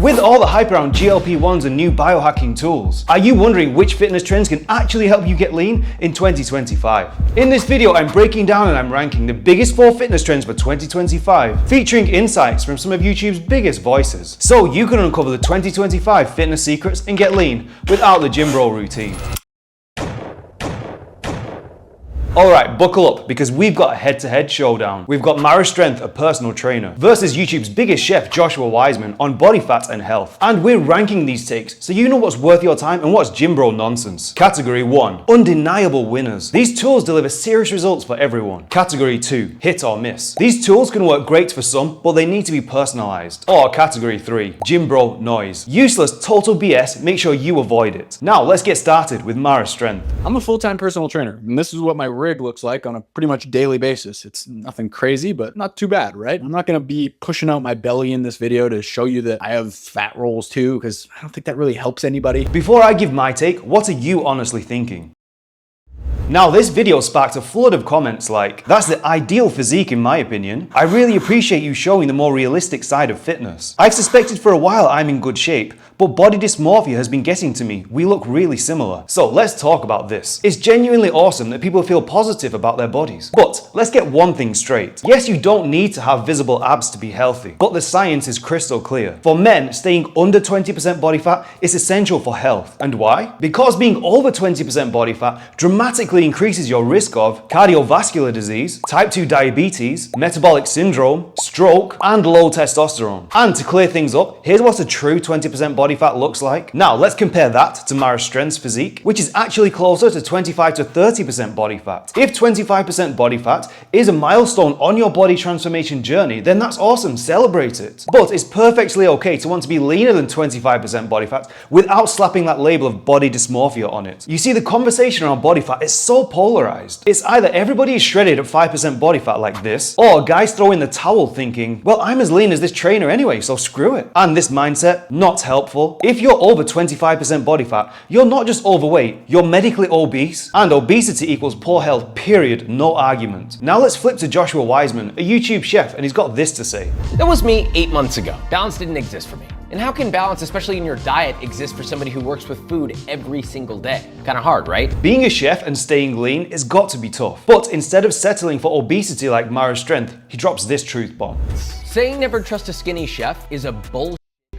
With all the hype around GLP-1s and new biohacking tools, are you wondering which fitness trends can actually help you get lean in 2025? In this video, I'm breaking down and I'm ranking the biggest 4 fitness trends for 2025, featuring insights from some of YouTube's biggest voices, so you can uncover the 2025 fitness secrets and get lean without the gym bro routine. Alright, buckle up, because we've got a head-to-head showdown. We've got Mara Strength, a personal trainer, versus YouTube's biggest chef, Joshua Wiseman, on body fat and health. And we're ranking these takes so you know what's worth your time and what's gym bro nonsense. Category 1, undeniable winners. These tools deliver serious results for everyone. Category 2, hit or miss. These tools can work great for some, but they need to be personalized. Or Category 3, gym bro noise. Useless, total BS, make sure you avoid it. Now, let's get started with Mara Strength. I'm a full-time personal trainer, and this is what my rig looks like on a pretty much daily basis. It's nothing crazy, but not too bad, right? I'm not gonna be pushing out my belly in this video to show you that I have fat rolls too, because I don't think that really helps anybody. Before I give my take, what are you honestly thinking? Now, this video sparked a flood of comments like, "That's the ideal physique in my opinion. I really appreciate you showing the more realistic side of fitness. I've suspected for a while I'm in good shape, but body dysmorphia has been getting to me. We look really similar." So let's talk about this. It's genuinely awesome that people feel positive about their bodies. But let's get one thing straight. Yes, you don't need to have visible abs to be healthy, but the science is crystal clear. For men, staying under 20% body fat is essential for health. And why? Because being over 20% body fat dramatically increases your risk of cardiovascular disease, type 2 diabetes, metabolic syndrome, stroke, and low testosterone. And to clear things up, here's what a true 20% body fat looks like. Now, let's compare that to Mara Strength's physique, which is actually closer to 25 to 30% body fat. If 25% body fat is a milestone on your body transformation journey, then that's awesome, celebrate it. But it's perfectly okay to want to be leaner than 25% body fat without slapping that label of body dysmorphia on it. You see, the conversation around body fat is so polarized. It's either everybody is shredded at 5% body fat like this, or guys throw in the towel thinking, well, I'm as lean as this trainer anyway, so screw it. And this mindset, not helpful. If you're over 25% body fat, you're not just overweight, you're medically obese, and obesity equals poor health, period, no argument. Now let's flip to Joshua Wiseman, a YouTube chef, and he's got this to say. That was me 8 months ago. Balance didn't exist for me. And how can balance, especially in your diet, exist for somebody who works with food every single day? Kind of hard, right? Being a chef and staying lean has got to be tough. But instead of settling for obesity like Mara Strength, he drops this truth bomb. Saying never trust a skinny chef is a bullshit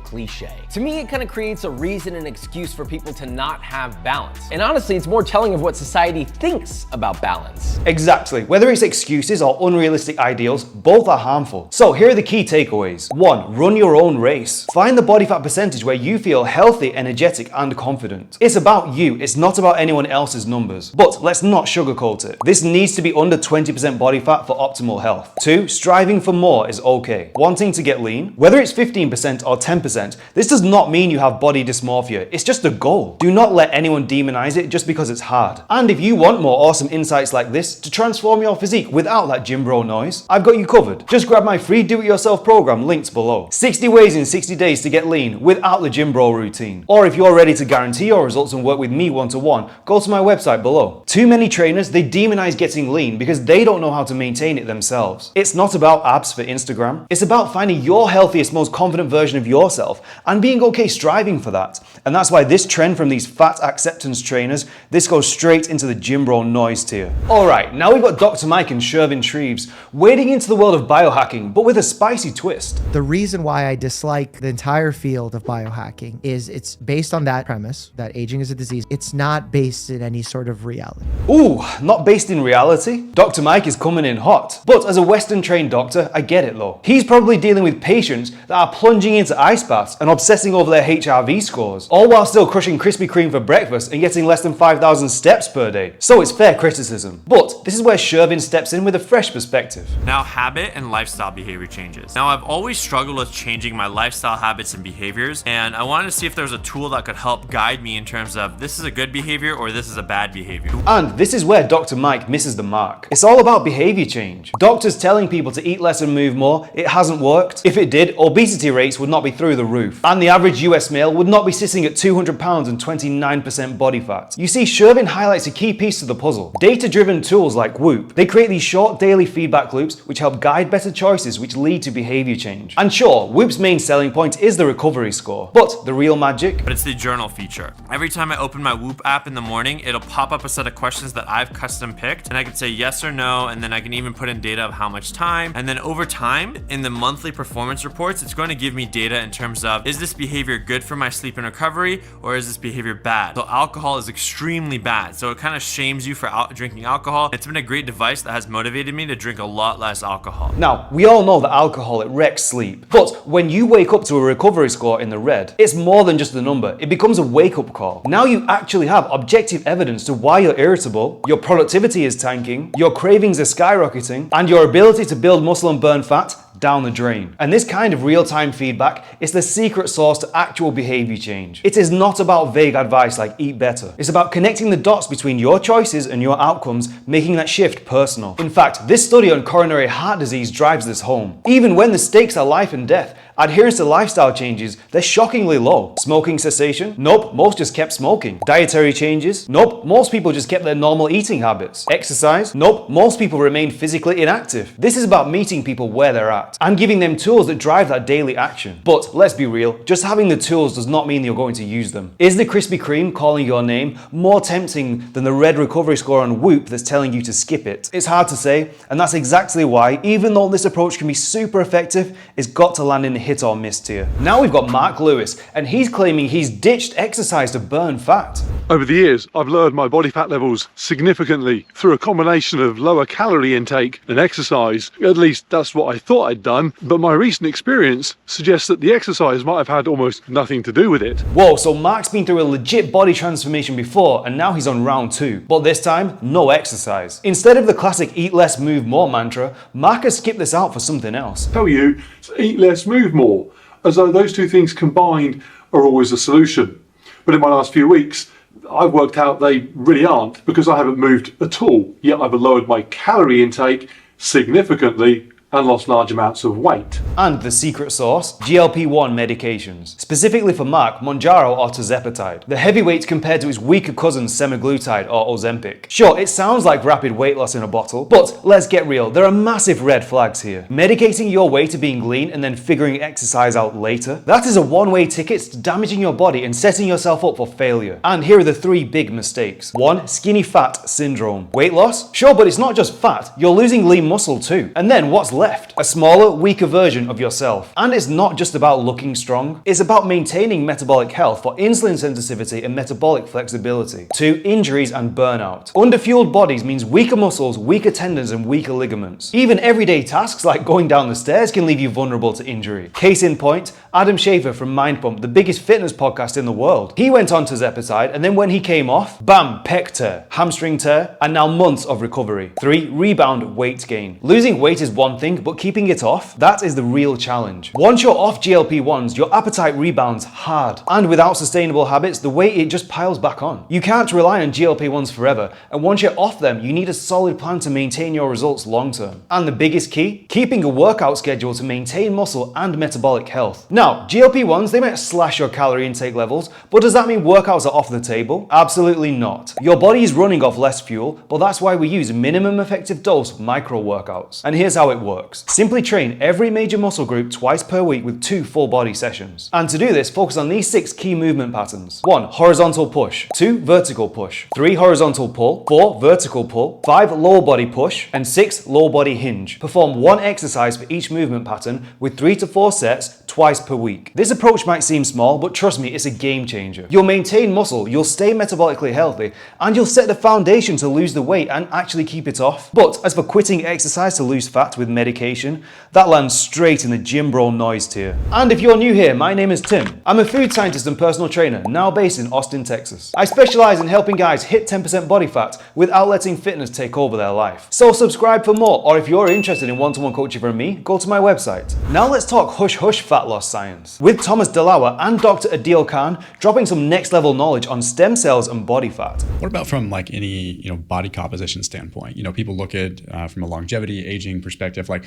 cliche. To me, it kind of creates a reason and excuse for people to not have balance. And honestly, it's more telling of what society thinks about balance. Exactly. Whether it's excuses or unrealistic ideals, both are harmful. So here are the key takeaways. 1. Run your own race. Find the body fat percentage where you feel healthy, energetic, and confident. It's about you. It's not about anyone else's numbers. But let's not sugarcoat it. This needs to be under 20% body fat for optimal health. 2. Striving for more is okay. Wanting to get lean, whether it's 15% or 10%, this does not mean you have body dysmorphia. It's just a goal. Do not let anyone demonize it just because it's hard. And if you want more awesome insights like this to transform your physique without that gym bro noise, I've got you covered. Just grab my free do-it-yourself program linked below. 60 ways in 60 days to get lean without the gym bro routine. Or if you're ready to guarantee your results and work with me one-to-one, go to my website below. Too many trainers, they demonize getting lean because they don't know how to maintain it themselves. It's not about abs for Instagram. It's about finding your healthiest, most confident version of yourself and being okay striving for that. And that's why this trend from these fat acceptance trainers, this goes straight into the gym bro noise tier. Alright, now we've got Dr. Mike and Shervin Shreves wading into the world of biohacking, but with a spicy twist. The reason why I dislike the entire field of biohacking is it's based on that premise, that aging is a disease. It's not based in any sort of reality. Ooh, not based in reality? Dr. Mike is coming in hot. But as a Western trained doctor, I get it though. He's probably dealing with patients that are plunging into ice baths and obsessing over their HRV scores, all while still crushing Krispy Kreme for breakfast and getting less than 5,000 steps per day. So it's fair criticism. But this is where Shervin steps in with a fresh perspective. Now, habit and lifestyle behavior changes. Now, I've always struggled with changing my lifestyle habits and behaviors, and I wanted to see if there was a tool that could help guide me in terms of this is a good behavior or this is a bad behavior. And this is where Dr. Mike misses the mark. It's all about behavior change. Doctors telling people to eat less and move more, it hasn't worked. If it did, obesity rates would not be through the roof. And the average US male would not be sitting at 200 pounds and 29% body fat. You see, Shervin highlights a key piece to the puzzle. Data-driven tools like Whoop, they create these short daily feedback loops which help guide better choices which lead to behavior change. And sure, Whoop's main selling point is the recovery score, but the real magic? But it's the journal feature. Every time I open my Whoop app in the morning, it'll pop up a set of questions that I've custom picked, and I can say yes or no, and then I can even put in data of how much time. And then over time, in the monthly performance reports, it's going to give me data in terms of, is this behavior good for my sleep and recovery, or is this behavior bad? So alcohol is extremely bad, so it kind of shames you for drinking alcohol. It's been a great device that has motivated me to drink a lot less alcohol. Now, we all know that alcohol, it wrecks sleep. But when you wake up to a recovery score in the red, it's more than just a number. It becomes a wake-up call. Now you actually have objective evidence to why you're irritable, your productivity is tanking, your cravings are skyrocketing, and your ability to build muscle and burn fat down the drain. And this kind of real-time feedback is the secret sauce to actual behavior change. It is not about vague advice like eat better. It's about connecting the dots between your choices and your outcomes, making that shift personal. In fact, this study on coronary heart disease drives this home. Even when the stakes are life and death, adherence to lifestyle changes, they're shockingly low. Smoking cessation? Nope, most just kept smoking. Dietary changes? Nope, most people just kept their normal eating habits. Exercise? Nope, most people remain physically inactive. This is about meeting people where they're at and giving them tools that drive that daily action. But let's be real, just having the tools does not mean you're going to use them. Is the Krispy Kreme calling your name more tempting than the red recovery score on Whoop that's telling you to skip it? It's hard to say, and that's exactly why, even though this approach can be super effective, it's got to land in the hit or miss tier. Now we've got Mark Lewis, and he's claiming he's ditched exercise to burn fat. Over the years, I've lowered my body fat levels significantly through a combination of lower calorie intake and exercise. At least that's what I thought I'd done, but my recent experience suggests that the exercise might have had almost nothing to do with it. Whoa, so Mark's been through a legit body transformation before, and now he's on round 2. But this time, no exercise. Instead of the classic eat less, move more mantra, Mark has skipped this out for something else. Tell you to eat less, move more, as though those two things combined are always a solution. But in my last few weeks, I've worked out they really aren't, because I haven't moved at all, yet I've lowered my calorie intake significantly and lost large amounts of weight. And the secret sauce? GLP-1 medications. Specifically for Mark, Mounjaro or tirzepatide. The heavyweights compared to its weaker cousins semaglutide or Ozempic. Sure, it sounds like rapid weight loss in a bottle, but let's get real, there are massive red flags here. Medicating your way to being lean and then figuring exercise out later? That is a one-way ticket to damaging your body and setting yourself up for failure. And here are the 3 big mistakes. 1. Skinny fat syndrome. Weight loss? Sure, but it's not just fat, you're losing lean muscle too. And then what's left? A smaller, weaker version of yourself. And it's not just about looking strong, it's about maintaining metabolic health for insulin sensitivity and metabolic flexibility. 2. Injuries and burnout. Underfueled bodies means weaker muscles, weaker tendons, and weaker ligaments. Even everyday tasks like going down the stairs can leave you vulnerable to injury. Case in point, Adam Schafer from Mind Pump, the biggest fitness podcast in the world. He went on to tirzepatide, and then when he came off, bam, pec tear, hamstring tear, and now months of recovery. 3. Rebound weight gain. Losing weight is one thing, but keeping it off, that is the real challenge. Once you're off GLP-1s, your appetite rebounds hard. And without sustainable habits, the weight, it just piles back on. You can't rely on GLP-1s forever, and once you're off them, you need a solid plan to maintain your results long term. And the biggest key? Keeping a workout schedule to maintain muscle and metabolic health. Now, GLP-1s, they might slash your calorie intake levels, but does that mean workouts are off the table? Absolutely not. Your body is running off less fuel, but that's why we use minimum effective dose micro workouts. And here's how it works. Simply train every major muscle group twice per week with 2 full body sessions. And to do this, focus on these 6 key movement patterns. 1. Horizontal push. 2. Vertical push. 3. Horizontal pull. 4. Vertical pull. 5. Lower body push. And 6. Lower body hinge. Perform 1 exercise for each movement pattern with 3 to 4 sets twice per week. This approach might seem small, but trust me, it's a game changer. You'll maintain muscle, you'll stay metabolically healthy, and you'll set the foundation to lose the weight and actually keep it off. But as for quitting exercise to lose fat with medication, that lands straight in the gym bro noise tier. And if you're new here, my name is Tim. I'm a food scientist and personal trainer, now based in Austin, Texas. I specialize in helping guys hit 10% body fat without letting fitness take over their life. So subscribe for more, or if you're interested in one-to-one coaching from me, go to my website. Now let's talk hush hush fat loss science, with Thomas DeLauer and Dr. Adil Khan dropping some next level knowledge on stem cells and body fat. What about from like any body composition standpoint? People look at from a longevity, aging perspective, like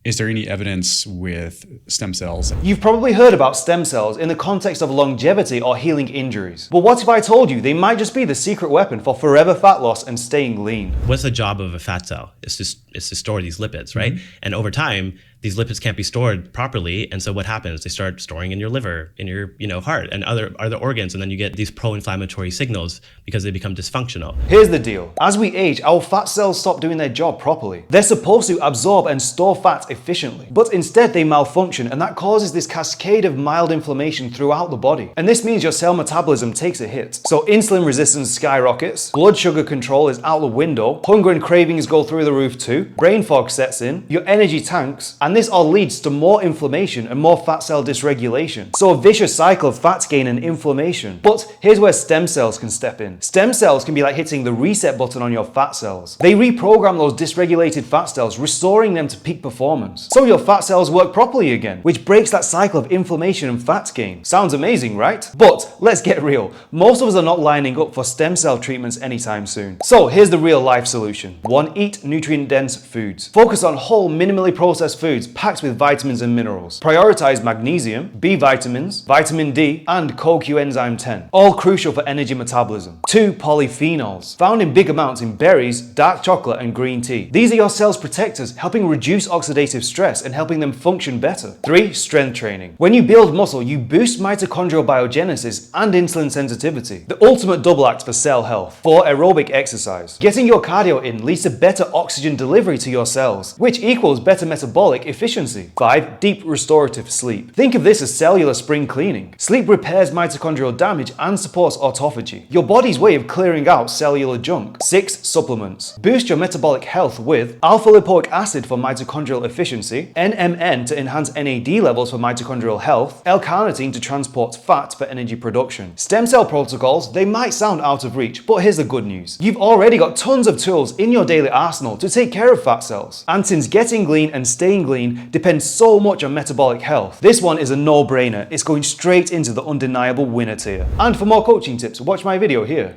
Is there any evidence with stem cells? You've probably heard about stem cells in the context of longevity or healing injuries. But what if I told you they might just be the secret weapon for forever fat loss and staying lean? What's the job of a fat cell? It's to store these lipids, right? And over time, these lipids can't be stored properly, and so what happens? They start storing in your liver, in your heart, and other organs, and then you get these pro-inflammatory signals because they become dysfunctional. Here's the deal. As we age, our fat cells stop doing their job properly. They're supposed to absorb and store fat efficiently, but instead they malfunction, and that causes this cascade of mild inflammation throughout the body. And this means your cell metabolism takes a hit. So insulin resistance skyrockets, blood sugar control is out the window, hunger and cravings go through the roof too, brain fog sets in, your energy tanks, and this all leads to more inflammation and more fat cell dysregulation. So a vicious cycle of fat gain and inflammation. But here's where stem cells can step in. Stem cells can be like hitting the reset button on your fat cells. They reprogram those dysregulated fat cells, restoring them to peak performance. So your fat cells work properly again, which breaks that cycle of inflammation and fat gain. Sounds amazing, right? But let's get real. Most of us are not lining up for stem cell treatments anytime soon. So here's the real life solution. 1. Eat nutrient-dense foods. Focus on whole, minimally processed foods packed with vitamins and minerals. Prioritize magnesium, B vitamins, vitamin D, and CoQ-enzyme 10, all crucial for energy metabolism. 2. Polyphenols, found in big amounts in berries, dark chocolate, and green tea. These are your cell's protectors, helping reduce oxidative stress and helping them function better. 3. Strength training. When you build muscle, you boost mitochondrial biogenesis and insulin sensitivity, the ultimate double act for cell health. 4. Aerobic exercise. Getting your cardio in leads to better oxygen delivery to your cells, which equals better metabolic efficiency. 5. Deep restorative sleep. Think of this as cellular spring cleaning. Sleep repairs mitochondrial damage and supports autophagy, your body's way of clearing out cellular junk. 6. Supplements. Boost your metabolic health with alpha lipoic acid for mitochondrial efficiency, NMN to enhance NAD levels for mitochondrial health, L-carnitine to transport fat for energy production. Stem cell protocols, they might sound out of reach, but here's the good news. You've already got tons of tools in your daily arsenal to take care of fat cells. And since getting lean and staying lean depends so much on metabolic health, this one is a no-brainer. It's going straight into the undeniable winner tier. And for more coaching tips, watch my video here.